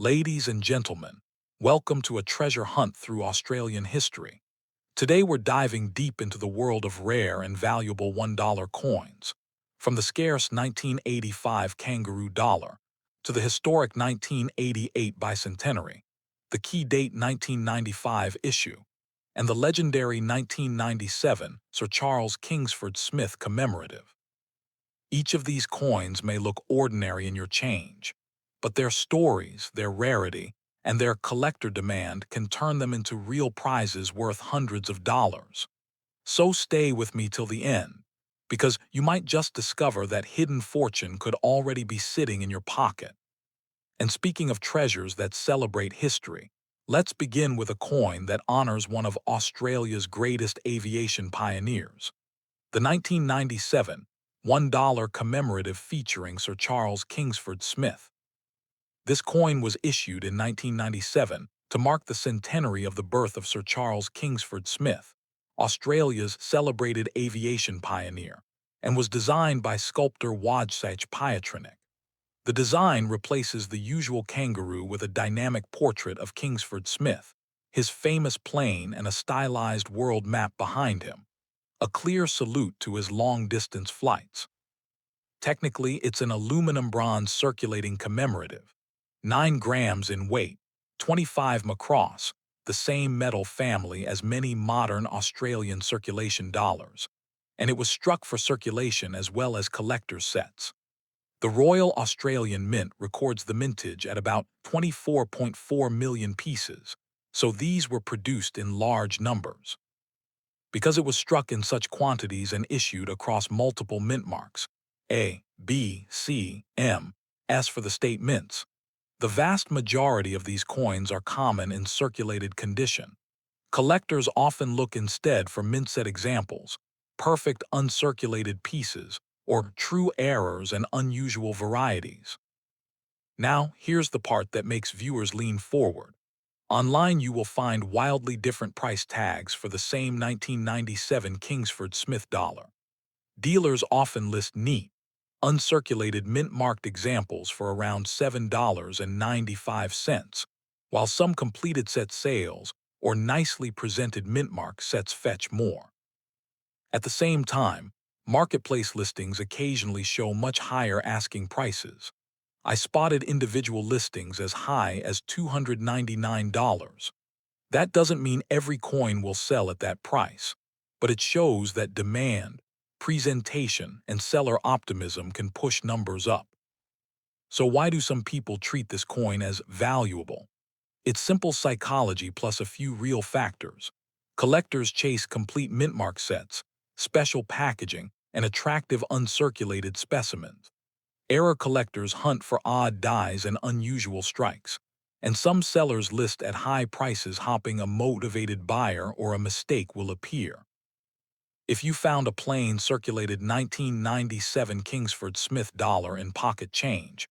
Ladies and gentlemen, welcome to a treasure hunt through Australian history. Today we're diving deep into the world of rare and valuable $1 coins, from the scarce 1985 Kangaroo dollar to the historic 1988 Bicentenary, the key date 1995 issue, and the legendary 1997 Sir Charles Kingsford Smith commemorative. Each of these coins may look ordinary in your change, but their stories, their rarity, and their collector demand can turn them into real prizes worth hundreds of dollars. So stay with me till the end, because you might just discover that hidden fortune could already be sitting in your pocket. And speaking of treasures that celebrate history, let's begin with a coin that honors one of Australia's greatest aviation pioneers, the 1997 $1 commemorative featuring Sir Charles Kingsford Smith. This coin was issued in 1997 to mark the centenary of the birth of Sir Charles Kingsford Smith, Australia's celebrated aviation pioneer, and was designed by sculptor Wojciech Pietrzyk. The design replaces the usual kangaroo with a dynamic portrait of Kingsford Smith, his famous plane and a stylized world map behind him, a clear salute to his long-distance flights. Technically, it's an aluminum-bronze circulating commemorative, 9 grams in weight, 25 macross, the same metal family as many modern Australian circulation dollars, and it was struck for circulation as well as collector's sets. The Royal Australian Mint records the mintage at about 24.4 million pieces, so these were produced in large numbers. Because it was struck in such quantities and issued across multiple mint marks, A, B, C, M, S for the state mints, the vast majority of these coins are common in circulated condition. Collectors often look instead for mint-set examples, perfect uncirculated pieces, or true errors and unusual varieties. Now, here's the part that makes viewers lean forward. Online you will find wildly different price tags for the same 1997 Kingsford Smith dollar. Dealers often list neat, uncirculated mint-marked examples for around $7.95, while some completed set sales or nicely presented mint-mark sets fetch more. At the same time, marketplace listings occasionally show much higher asking prices. I spotted individual listings as high as $299. That doesn't mean every coin will sell at that price, but it shows that demand, presentation, and seller optimism can push numbers up. So why do some people treat this coin as valuable? It's simple psychology plus a few real factors. Collectors chase complete mintmark sets, special packaging, and attractive uncirculated specimens. Error collectors hunt for odd dies and unusual strikes, and some sellers list at high prices hoping a motivated buyer or a mistake will appear. If you found a plain circulated 1997 Kingsford Smith dollar in pocket change,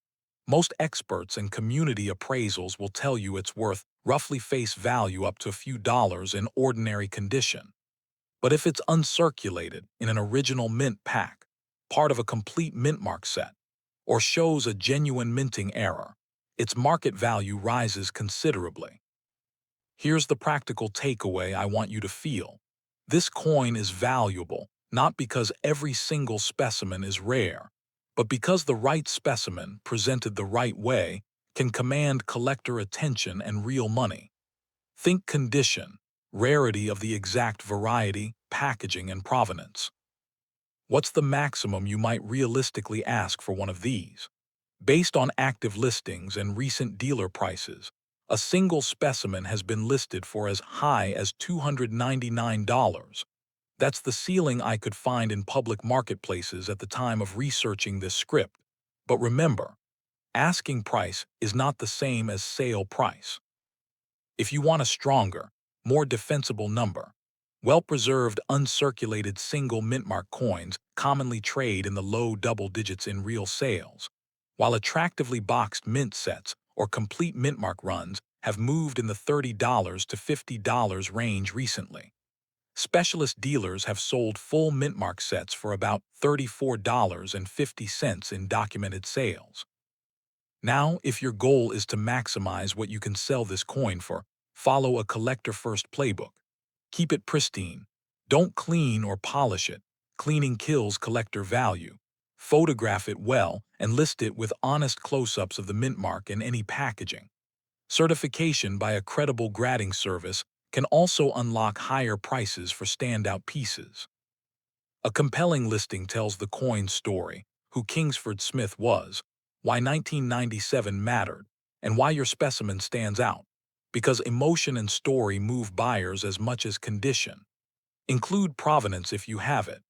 most experts and community appraisals will tell you it's worth roughly face value up to a few dollars in ordinary condition. But if it's uncirculated in an original mint pack, part of a complete mintmark set, or shows a genuine minting error, its market value rises considerably. Here's the practical takeaway I want you to feel. This coin is valuable, not because every single specimen is rare, but because the right specimen, presented the right way, can command collector attention and real money. Think condition, rarity of the exact variety, packaging, and provenance. What's the maximum you might realistically ask for one of these? Based on active listings and recent dealer prices, a single specimen has been listed for as high as $299. That's the ceiling I could find in public marketplaces at the time of researching this script. But remember, asking price is not the same as sale price. If you want a stronger, more defensible number, well-preserved uncirculated single mintmark coins commonly trade in the low double digits in real sales, while attractively boxed mint sets or complete mintmark runs have moved in the $30 to $50 range recently. Specialist dealers have sold full mintmark sets for about $34.50 in documented sales. Now, if your goal is to maximize what you can sell this coin for, follow a collector-first playbook. Keep it pristine. Don't clean or polish it. Cleaning kills collector value. Photograph it well and list it with honest close-ups of the mint mark in any packaging. Certification by a credible grading service can also unlock higher prices for standout pieces. A compelling listing tells the coin's story, who Kingsford Smith was, why 1997 mattered, and why your specimen stands out. Because emotion and story move buyers as much as condition. Include provenance if you have it.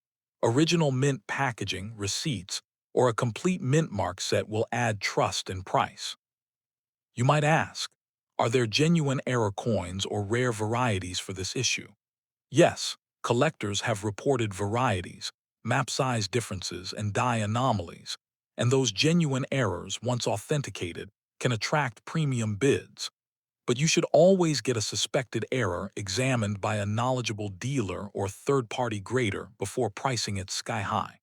Original mint packaging, receipts, or a complete mint mark set will add trust and price. You might ask, are there genuine error coins or rare varieties for this issue? Yes, collectors have reported varieties, map size differences, and die anomalies, and those genuine errors, once authenticated, can attract premium bids. But you should always get a suspected error examined by a knowledgeable dealer or third-party grader before pricing it sky-high.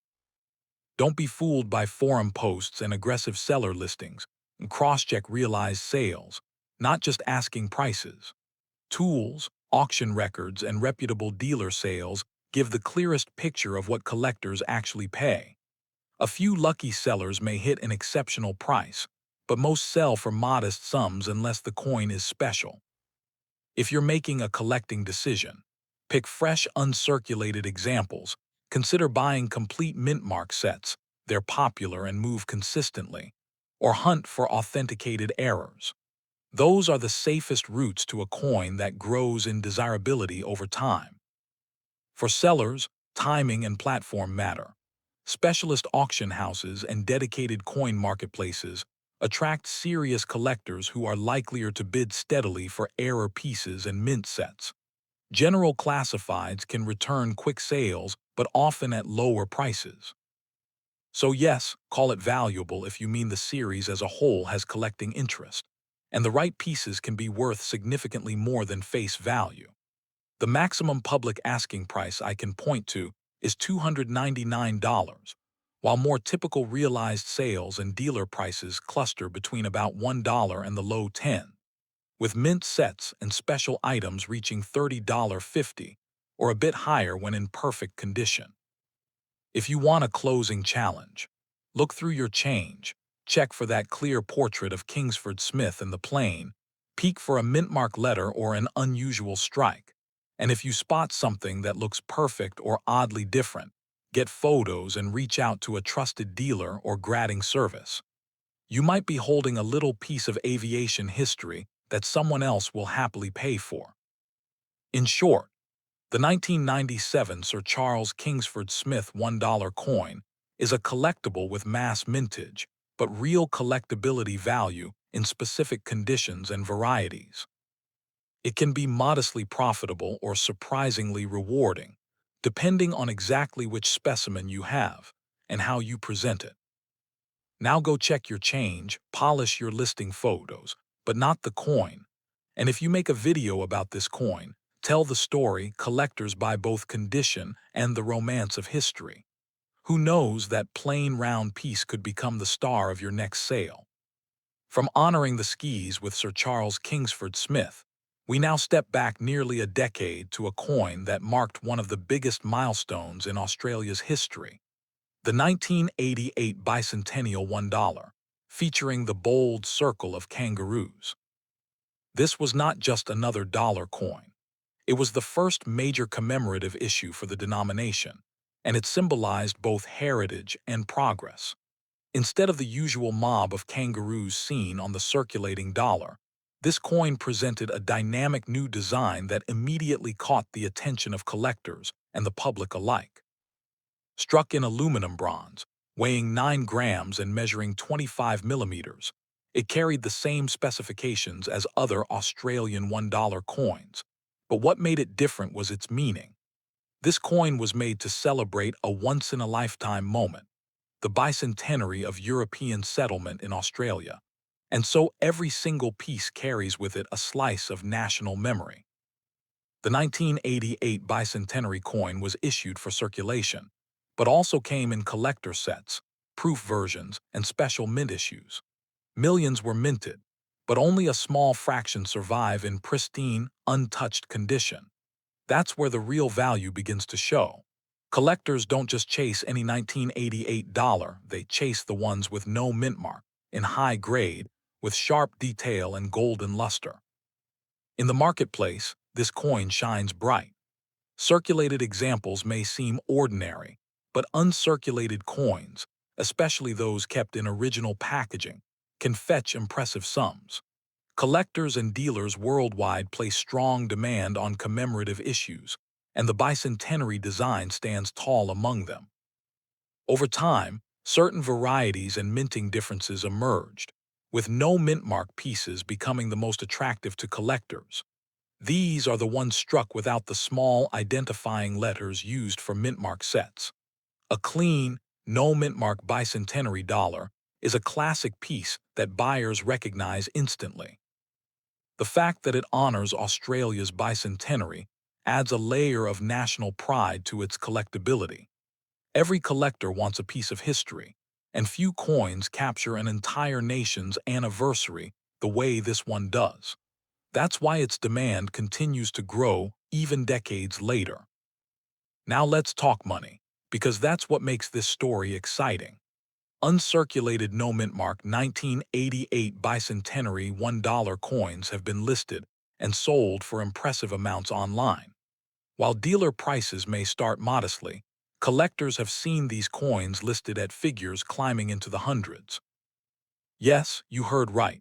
Don't be fooled by forum posts and aggressive seller listings, and cross-check realized sales, not just asking prices. Tools, auction records, and reputable dealer sales give the clearest picture of what collectors actually pay. A few lucky sellers may hit an exceptional price, but most sell for modest sums unless the coin is special. If you're making a collecting decision, pick fresh, uncirculated examples. Consider buying complete mint mark sets. They're popular and move consistently. Or hunt for authenticated errors. Those are the safest routes to a coin that grows in desirability over time. For sellers, timing and platform matter. Specialist auction houses and dedicated coin marketplaces attract serious collectors who are likelier to bid steadily for error pieces and mint sets. General classifieds can return quick sales, but often at lower prices. So yes, call it valuable if you mean the series as a whole has collecting interest, and the right pieces can be worth significantly more than face value. The maximum public asking price I can point to is $299, while more typical realized sales and dealer prices cluster between about $1 and the low 10, with mint sets and special items reaching $30.50 or a bit higher when in perfect condition. If you want a closing challenge, look through your change, check for that clear portrait of Kingsford Smith in the plane, peek for a mint mark letter or an unusual strike, and if you spot something that looks perfect or oddly different, get photos and reach out to a trusted dealer or grading service. You might be holding a little piece of aviation history that someone else will happily pay for. In short, the 1997 Sir Charles Kingsford Smith $1 coin is a collectible with mass mintage, but real collectability value in specific conditions and varieties. It can be modestly profitable or surprisingly rewarding, depending on exactly which specimen you have and how you present it. Now go check your change, polish your listing photos, but not the coin. And if you make a video about this coin, tell the story collectors buy both condition and the romance of history. Who knows, that plain round piece could become the star of your next sale. From honoring the skis with Sir Charles Kingsford Smith, we now step back nearly a decade to a coin that marked one of the biggest milestones in Australia's history. The 1988 Bicentennial $1, featuring the bold circle of kangaroos. This was not just another dollar coin. It was the first major commemorative issue for the denomination, and it symbolized both heritage and progress. Instead of the usual mob of kangaroos seen on the circulating dollar, this coin presented a dynamic new design that immediately caught the attention of collectors and the public alike. Struck in aluminum bronze, weighing 9 grams and measuring 25 millimeters, it carried the same specifications as other Australian $1 coins. But what made it different was its meaning. This coin was made to celebrate a once-in-a-lifetime moment, the bicentenary of European settlement in Australia, and so every single piece carries with it a slice of national memory. The 1988 bicentenary coin was issued for circulation, but also came in collector sets, proof versions, and special mint issues. Millions were minted, but only a small fraction survive in pristine, untouched condition. That's where the real value begins to show. Collectors don't just chase any 1988 dollar, they chase the ones with no mint mark, in high grade, with sharp detail and golden luster. In the marketplace, this coin shines bright. Circulated examples may seem ordinary, but uncirculated coins, especially those kept in original packaging, can fetch impressive sums. Collectors and dealers worldwide place strong demand on commemorative issues, and the bicentenary design stands tall among them. Over time, certain varieties and minting differences emerged, with no mint mark pieces becoming the most attractive to collectors. These are the ones struck without the small identifying letters used for mint mark sets. A clean, no mint mark bicentenary dollar is a classic piece that buyers recognize instantly. The fact that it honors Australia's bicentenary adds a layer of national pride to its collectability. Every collector wants a piece of history, and few coins capture an entire nation's anniversary the way this one does. That's why its demand continues to grow even decades later. Now let's talk money, because that's what makes this story exciting. Uncirculated no mint mark 1988 bicentenary $1 coins have been listed and sold for impressive amounts online. While dealer prices may start modestly, collectors have seen these coins listed at figures climbing into the hundreds. Yes, you heard right.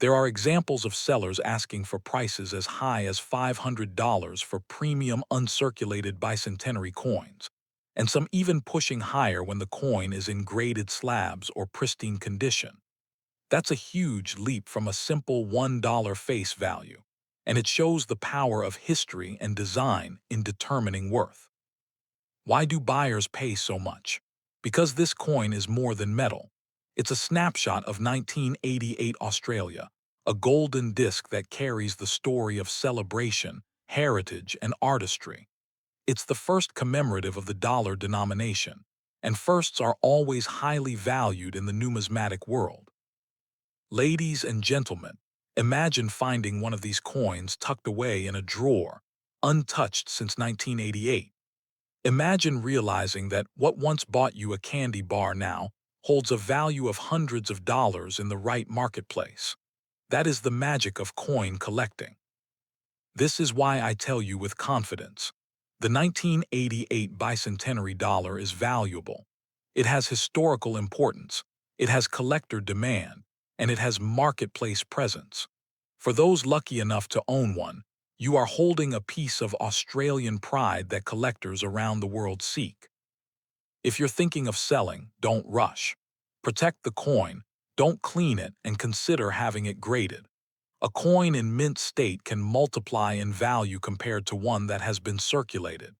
There are examples of sellers asking for prices as high as $500 for premium uncirculated bicentenary coins, and some even pushing higher when the coin is in graded slabs or pristine condition. That's a huge leap from a simple $1 face value, and it shows the power of history and design in determining worth. Why do buyers pay so much? Because this coin is more than metal. It's a snapshot of 1988 Australia, a golden disc that carries the story of celebration, heritage, and artistry. It's the first commemorative of the dollar denomination, and firsts are always highly valued in the numismatic world. Ladies and gentlemen, imagine finding one of these coins tucked away in a drawer, untouched since 1988. Imagine realizing that what once bought you a candy bar now holds a value of hundreds of dollars in the right marketplace. That is the magic of coin collecting. This is why I tell you with confidence, the 1988 bicentenary dollar is valuable. It has historical importance, it has collector demand, and it has marketplace presence. For those lucky enough to own one, you are holding a piece of Australian pride that collectors around the world seek. If you're thinking of selling, don't rush. Protect the coin, don't clean it, and consider having it graded. A coin in mint state can multiply in value compared to one that has been circulated.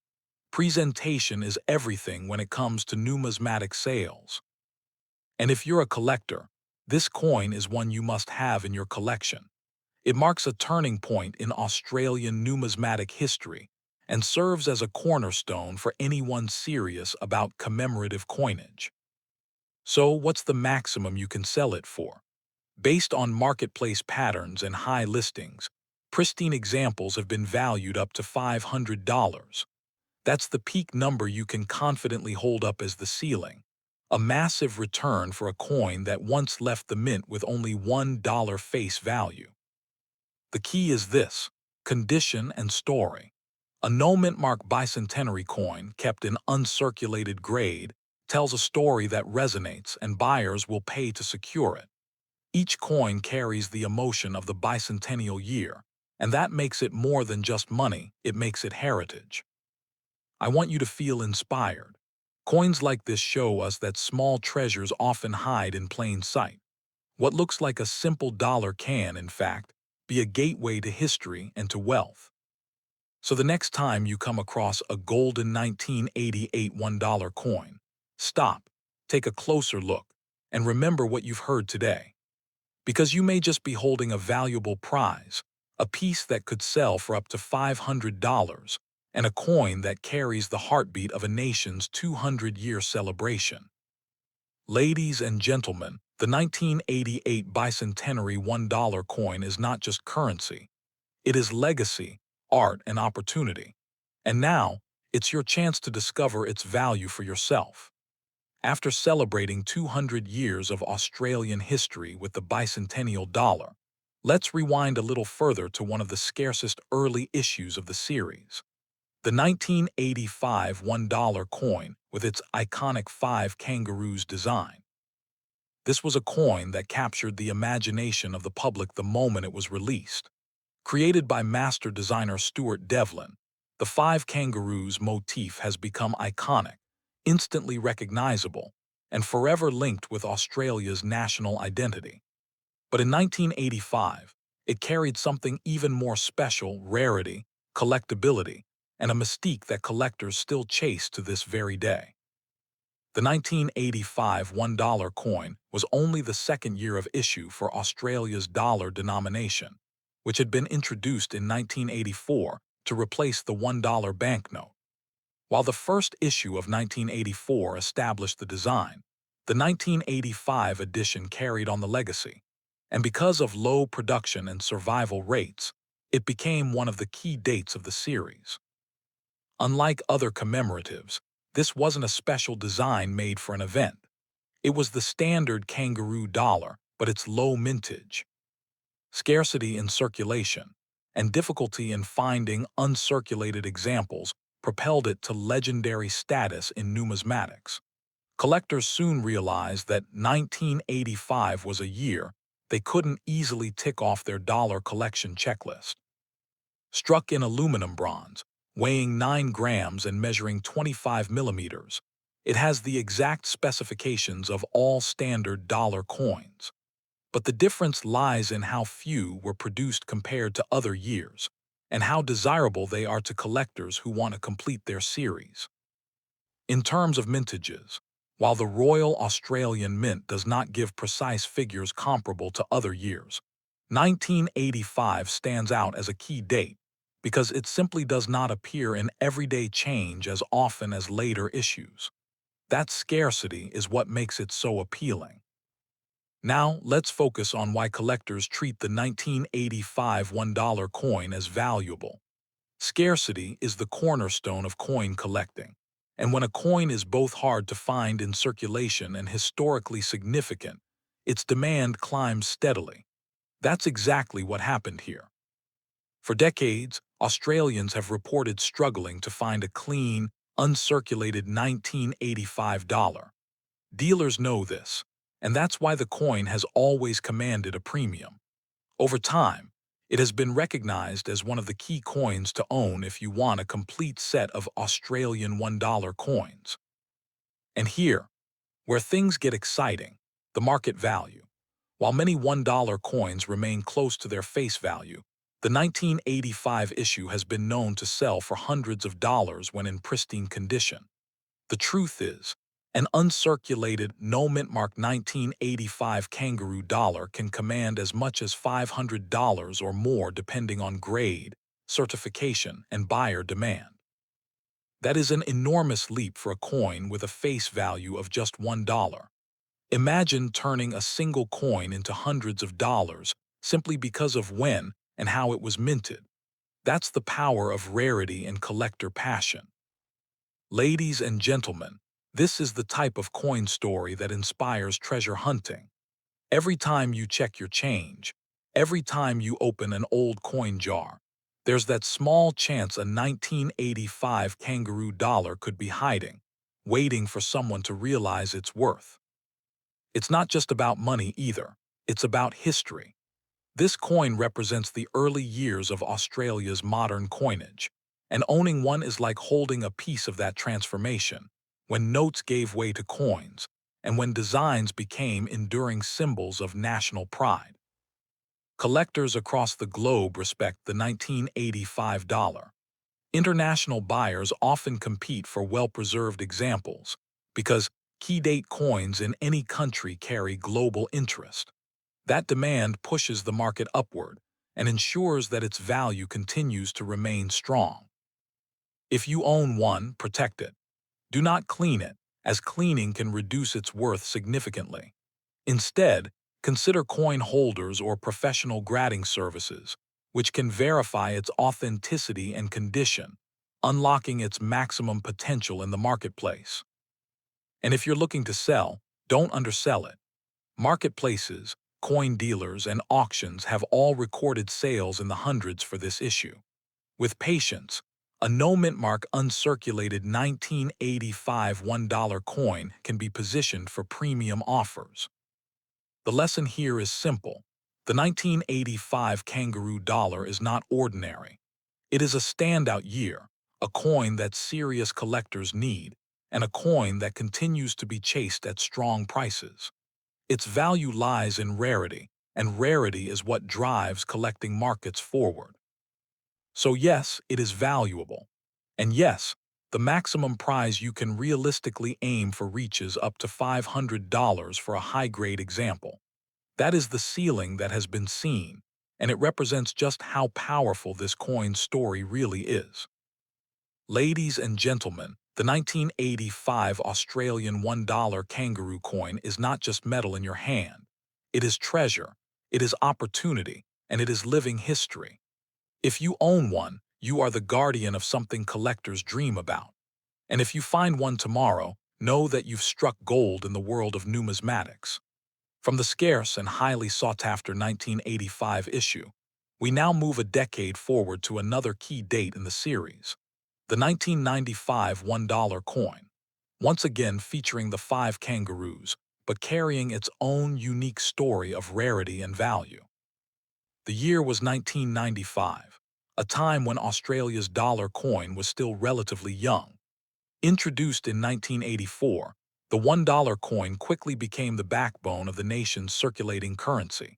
Presentation is everything when it comes to numismatic sales. And if you're a collector, this coin is one you must have in your collection. It marks a turning point in Australian numismatic history and serves as a cornerstone for anyone serious about commemorative coinage. So, what's the maximum you can sell it for? Based on marketplace patterns and high listings, pristine examples have been valued up to $500. That's the peak number you can confidently hold up as the ceiling. A massive return for a coin that once left the mint with only $1 face value. The key is this: condition and story. A no mint mark bicentenary coin kept in uncirculated grade tells a story that resonates and buyers will pay to secure it. Each coin carries the emotion of the bicentennial year, and that makes it more than just money, it makes it heritage. I want you to feel inspired. Coins like this show us that small treasures often hide in plain sight. What looks like a simple dollar can, in fact, be a gateway to history and to wealth. So the next time you come across a golden 1988 $1 coin, stop, take a closer look, and remember what you've heard today. Because you may just be holding a valuable prize, a piece that could sell for up to $500, and a coin that carries the heartbeat of a nation's 200-year celebration. Ladies and gentlemen, The 1988 Bicentenary $1 coin is not just currency. It is legacy, art, and opportunity. And now, it's your chance to discover its value for yourself. After celebrating 200 years of Australian history with the bicentennial dollar, let's rewind a little further to one of the scarcest early issues of the series. The 1985 $1 coin with its iconic Five Kangaroos design. This was a coin that captured the imagination of the public the moment it was released. Created by master designer Stuart Devlin, the Five Kangaroos motif has become iconic, instantly recognizable, and forever linked with Australia's national identity. But in 1985, it carried something even more special: rarity, collectability, and a mystique that collectors still chase to this very day. The 1985 $1 coin was only the second year of issue for Australia's dollar denomination, which had been introduced in 1984 to replace the $1 banknote. While the first issue of 1984 established the design, the 1985 edition carried on the legacy, and because of low production and survival rates, it became one of the key dates of the series. Unlike other commemoratives, this wasn't a special design made for an event. It was the standard kangaroo dollar, but its low mintage, scarcity in circulation, and difficulty in finding uncirculated examples propelled it to legendary status in numismatics. Collectors soon realized that 1985 was a year they couldn't easily tick off their dollar collection checklist. Struck in aluminum bronze, weighing 9 grams and measuring 25 millimeters, it has the exact specifications of all standard dollar coins. But the difference lies in how few were produced compared to other years, and how desirable they are to collectors who want to complete their series. In terms of mintages, while the Royal Australian Mint does not give precise figures comparable to other years, 1985 stands out as a key date because it simply does not appear in everyday change as often as later issues. That scarcity is what makes it so appealing. Now, let's focus on why collectors treat the 1985 $1 coin as valuable. Scarcity is the cornerstone of coin collecting, and when a coin is both hard to find in circulation and historically significant, its demand climbs steadily. That's exactly what happened here. For decades, Australians have reported struggling to find a clean, uncirculated 1985 dollar. Dealers know this, and that's why the coin has always commanded a premium. Over time, it has been recognized as one of the key coins to own if you want a complete set of Australian $1 coins. And here, where things get exciting, the market value. While many $1 coins remain close to their face value, the 1985 issue has been known to sell for hundreds of dollars when in pristine condition. The truth is, an uncirculated, no-mint-mark 1985 Kangaroo dollar can command as much as $500 or more depending on grade, certification, and buyer demand. That is an enormous leap for a coin with a face value of just $1. Imagine turning a single coin into hundreds of dollars simply because of when and how it was minted. That's the power of rarity and collector passion. Ladies and gentlemen, this is the type of coin story that inspires treasure hunting. Every time you check your change, every time you open an old coin jar, there's that small chance a 1985 Kangaroo dollar could be hiding, waiting for someone to realize its worth. It's not just about money either, it's about history. This coin represents the early years of Australia's modern coinage, and owning one is like holding a piece of that transformation, when notes gave way to coins, and when designs became enduring symbols of national pride. Collectors across the globe respect the 1985 dollar. International buyers often compete for well-preserved examples, because key-date coins in any country carry global interest. That demand pushes the market upward and ensures that its value continues to remain strong. If you own one, protect it. Do not clean it, as cleaning can reduce its worth significantly. Instead, consider coin holders or professional grading services, which can verify its authenticity and condition, unlocking its maximum potential in the marketplace. And if you're looking to sell, don't undersell it. Marketplaces, coin dealers, and auctions have all recorded sales in the hundreds for this issue. With patience, a no-mint mark uncirculated 1985 $1 coin can be positioned for premium offers. The lesson here is simple. The 1985 Kangaroo dollar is not ordinary. It is a standout year, a coin that serious collectors need, and a coin that continues to be chased at strong prices. Its value lies in rarity, and rarity is what drives collecting markets forward. So yes, it is valuable. And yes, the maximum prize you can realistically aim for reaches up to $500 for a high-grade example. That is the ceiling that has been seen, and it represents just how powerful this coin's story really is. Ladies and gentlemen, the 1985 Australian $1 kangaroo coin is not just metal in your hand. It is treasure, it is opportunity, and it is living history. If you own one, you are the guardian of something collectors dream about. And if you find one tomorrow, know that you've struck gold in the world of numismatics. From the scarce and highly sought-after 1985 issue, we now move a decade forward to another key date in the series, the 1995 $1 coin, once again featuring the Five Kangaroos, but carrying its own unique story of rarity and value. The year was 1995, a time when Australia's dollar coin was still relatively young. Introduced in 1984, the $1 coin quickly became the backbone of the nation's circulating currency.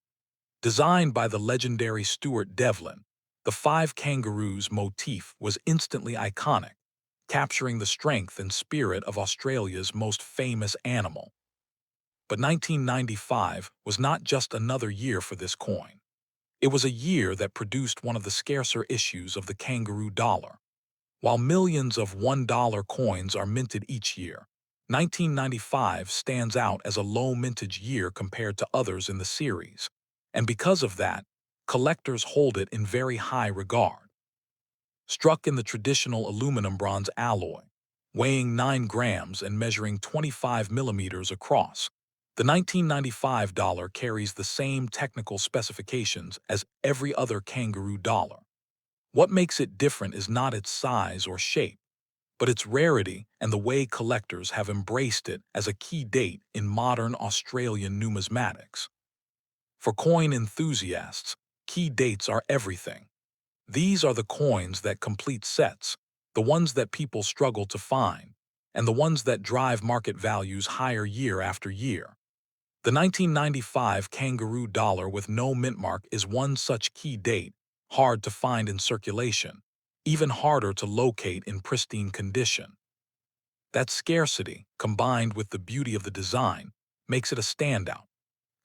Designed by the legendary Stuart Devlin, the Five Kangaroos motif was instantly iconic, capturing the strength and spirit of Australia's most famous animal. But 1995 was not just another year for this coin. It was a year that produced one of the scarcer issues of the kangaroo dollar. While millions of $1 coins are minted each year, 1995 stands out as a low mintage year compared to others in the series, and because of that, collectors hold it in very high regard. Struck in the traditional aluminum bronze alloy, weighing 9 grams and measuring 25 millimeters across, the 1995 dollar carries the same technical specifications as every other kangaroo dollar. What makes it different is not its size or shape, but its rarity and the way collectors have embraced it as a key date in modern Australian numismatics. For coin enthusiasts, key dates are everything. These are the coins that complete sets, the ones that people struggle to find, and the ones that drive market values higher year after year. The 1995 Kangaroo dollar with no mint mark is one such key date, hard to find in circulation, even harder to locate in pristine condition. That scarcity, combined with the beauty of the design, makes it a standout.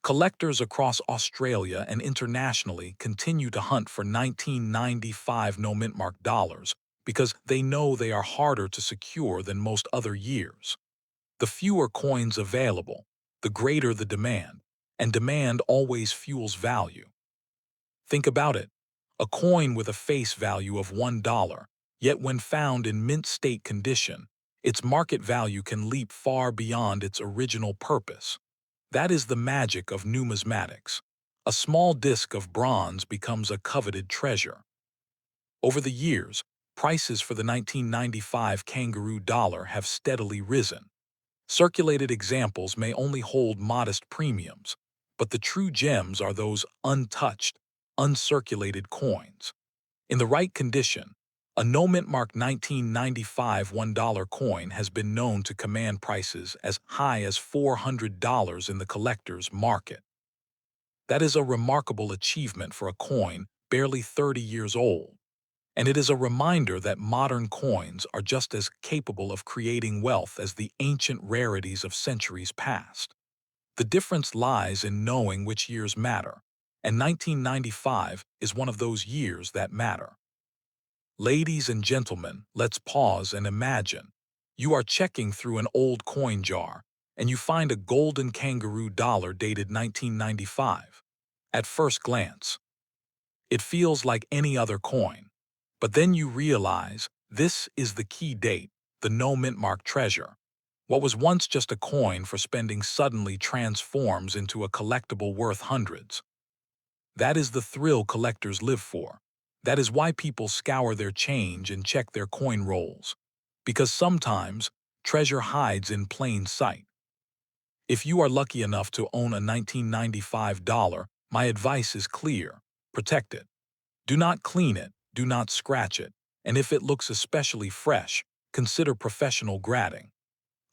Collectors across Australia and internationally continue to hunt for 1995 no-mint mark dollars because they know they are harder to secure than most other years. The fewer coins available, the greater the demand, and demand always fuels value. Think about it. A coin with a face value of $1, yet when found in mint state condition, its market value can leap far beyond its original purpose. That is the magic of numismatics. A small disc of bronze becomes a coveted treasure. Over the years, prices for the 1995 Kangaroo dollar have steadily risen. Circulated examples may only hold modest premiums, but the true gems are those untouched, uncirculated coins. In the right condition, a no-mint mark 1995 $1 coin has been known to command prices as high as $400 in the collector's market. That is a remarkable achievement for a coin barely 30 years old, and it is a reminder that modern coins are just as capable of creating wealth as the ancient rarities of centuries past. The difference lies in knowing which years matter, and 1995 is one of those years that matter. Ladies and gentlemen, let's pause and imagine. You are checking through an old coin jar, and you find a golden kangaroo dollar dated 1995. At first glance, it feels like any other coin. But then you realize this is the key date, the no-mint mark treasure. What was once just a coin for spending suddenly transforms into a collectible worth hundreds. That is the thrill collectors live for. That is why people scour their change and check their coin rolls. Because sometimes, treasure hides in plain sight. If you are lucky enough to own a 1995 dollar, my advice is clear. Protect it. Do not clean it, do not scratch it, and if it looks especially fresh, consider professional grading.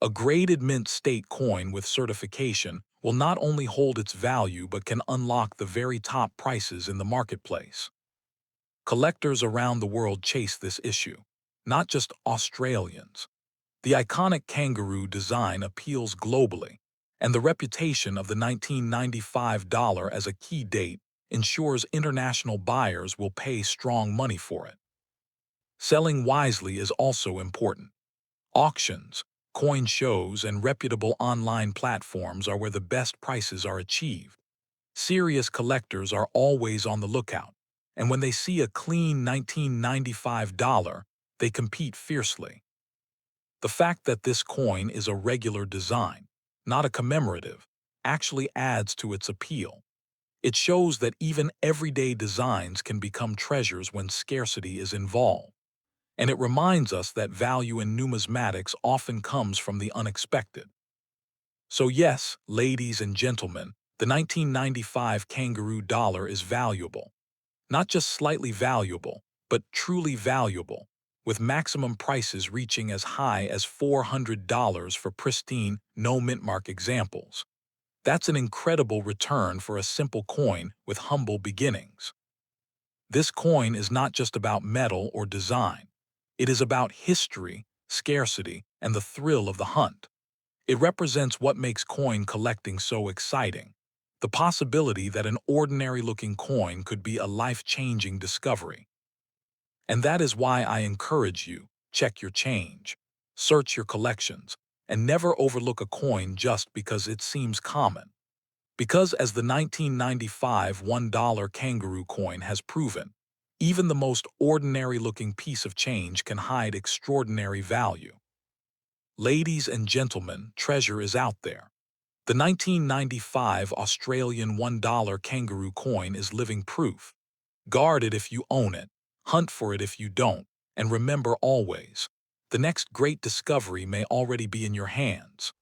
A graded mint state coin with certification will not only hold its value but can unlock the very top prices in the marketplace. Collectors around the world chase this issue, not just Australians. The iconic kangaroo design appeals globally, and the reputation of the 1995 dollar as a key date ensures international buyers will pay strong money for it. Selling wisely is also important. Auctions, coin shows, and reputable online platforms are where the best prices are achieved. Serious collectors are always on the lookout, and when they see a clean 1995 dollar, they compete fiercely. The fact that this coin is a regular design, not a commemorative, actually adds to its appeal. It shows that even everyday designs can become treasures when scarcity is involved. And it reminds us that value in numismatics often comes from the unexpected. So yes, ladies and gentlemen, the 1995 kangaroo dollar is valuable. Not just slightly valuable, but truly valuable, with maximum prices reaching as high as $400 for pristine, no-mint-mark examples. That's an incredible return for a simple coin with humble beginnings. This coin is not just about metal or design. It is about history, scarcity, and the thrill of the hunt. It represents what makes coin collecting so exciting. The possibility that an ordinary-looking coin could be a life-changing discovery. And that is why I encourage you, check your change, search your collections, and never overlook a coin just because it seems common. Because as the 1995 $1 kangaroo coin has proven, even the most ordinary-looking piece of change can hide extraordinary value. Ladies and gentlemen, treasure is out there. The 1995 Australian $1 kangaroo coin is living proof. Guard it if you own it, hunt for it if you don't, and remember always, the next great discovery may already be in your hands.